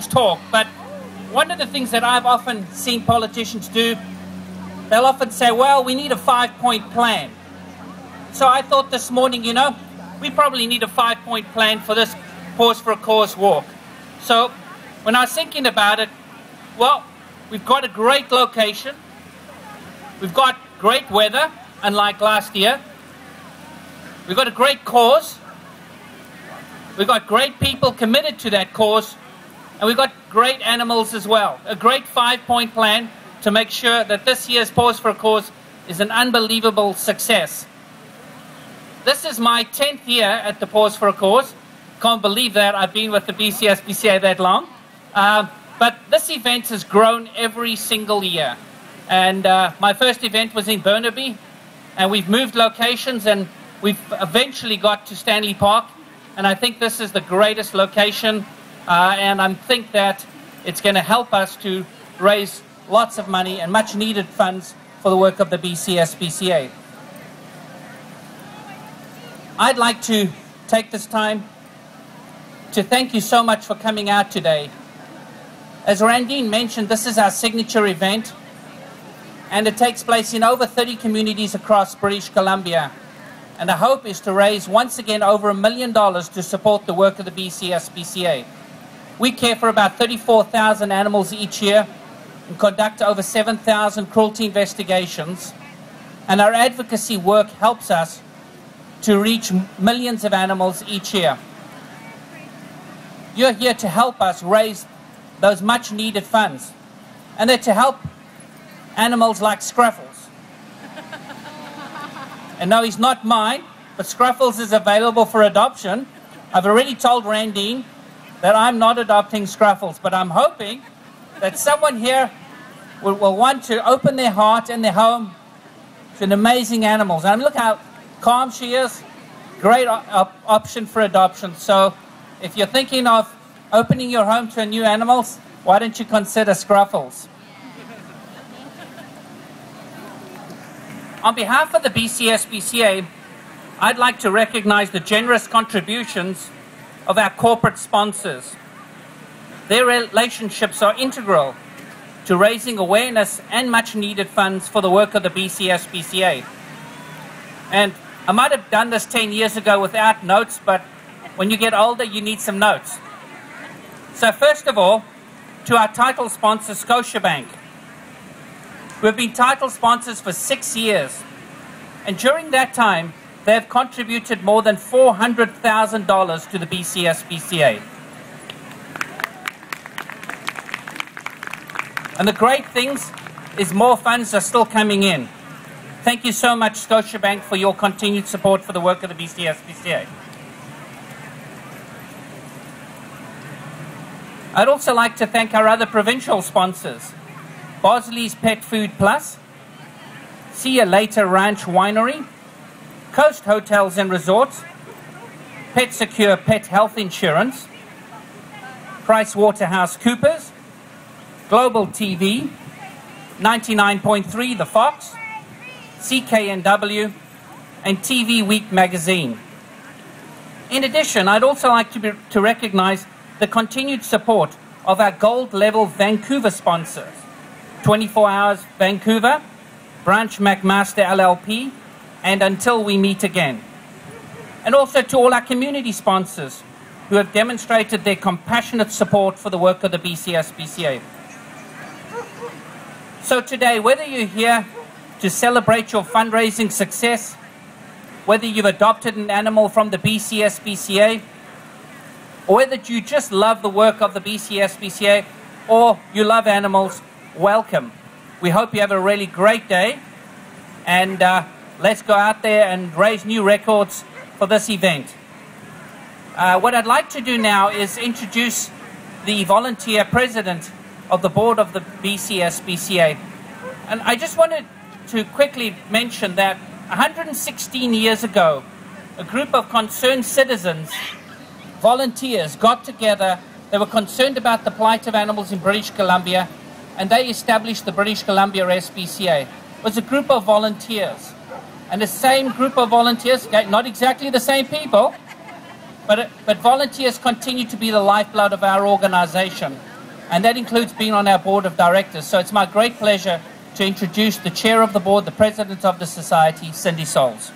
politicians talk, but one of the things that I've often seen politicians do, they'll often say, well, we need a 5-point plan. So I thought this morning, you know, we probably need a 5-point plan for this Pause for a Cause walk. So when I was thinking about it, well, we've got a great location. We've got great weather, unlike last year. We've got a great cause. We've got great people committed to that cause. And we've got great animals as well. A great 5-point plan to make sure that this year's Pause for a Cause is an unbelievable success. This is my 10th year at the Pause for a Cause. Can't believe that I've been with the SPCA that long. But this event has grown every single year. And my first event was in Burnaby. And we've moved locations and we've eventually got to Stanley Park. And I think this is the greatest location. And I think that it's going to help us to raise lots of money and much needed funds for the work of the SPCA. I'd like to take this time to thank you so much for coming out today. As Randine mentioned, this is our signature event, and it takes place in over 30 communities across British Columbia. And the hope is to raise, once again, over $1 million to support the work of the SPCA. We care for about 34,000 animals each year and conduct over 7,000 cruelty investigations. And our advocacy work helps us to reach millions of animals each year. You're here to help us raise those much needed funds. And they're to help animals like Scruffles. And no, he's not mine, but Scruffles is available for adoption. I've already told Randine that I'm not adopting Scruffles, but I'm hoping that someone here will want to open their heart and their home to an amazing animals. And look how calm she is. Great option for adoption. So if you're thinking of opening your home to new animals, why don't you consider Scruffles? On behalf of the SPCA, I'd like to recognize the generous contributions of our corporate sponsors. Their relationships are integral to raising awareness and much needed funds for the work of the SPCA. And I might have done this 10 years ago without notes, but when you get older, you need some notes. So first of all, to our title sponsor, Scotiabank. We've been title sponsors for 6 years. And during that time, they have contributed more than $400,000 to the SPCA. And the great things is more funds are still coming in. Thank you so much, Scotiabank, for your continued support for the work of the SPCA. I'd also like to thank our other provincial sponsors, Bosley's Pet Food Plus, See Ya Later Ranch Winery, Coast Hotels and Resorts, Pet Secure Pet Health Insurance, PricewaterhouseCoopers, Global TV, 99.3 The Fox, CKNW, and TV Week magazine. In addition, I'd also like to recognize the continued support of our gold level Vancouver sponsors, 24 Hours Vancouver, Branch McMaster LLP, and Until We Meet Again. And also to all our community sponsors who have demonstrated their compassionate support for the work of the SPCA. So today, whether you're here to celebrate your fundraising success, whether you've adopted an animal from the SPCA, or whether you just love the work of the SPCA, or you love animals, welcome. We hope you have a really great day, and let's go out there and raise new records for this event. What I'd like to do now is introduce the volunteer president of the board of the SPCA. And I just wanted to quickly mention that 116 years ago, a group of concerned citizens, volunteers, got together. They were concerned about the plight of animals in British Columbia, and they established the British Columbia SPCA. It was a group of volunteers. And the same group of volunteers, okay, not exactly the same people, but volunteers continue to be the lifeblood of our organization. and that includes being on our board of directors. So it's my great pleasure to introduce the chair of the board, the president of the society, Cindy Souls.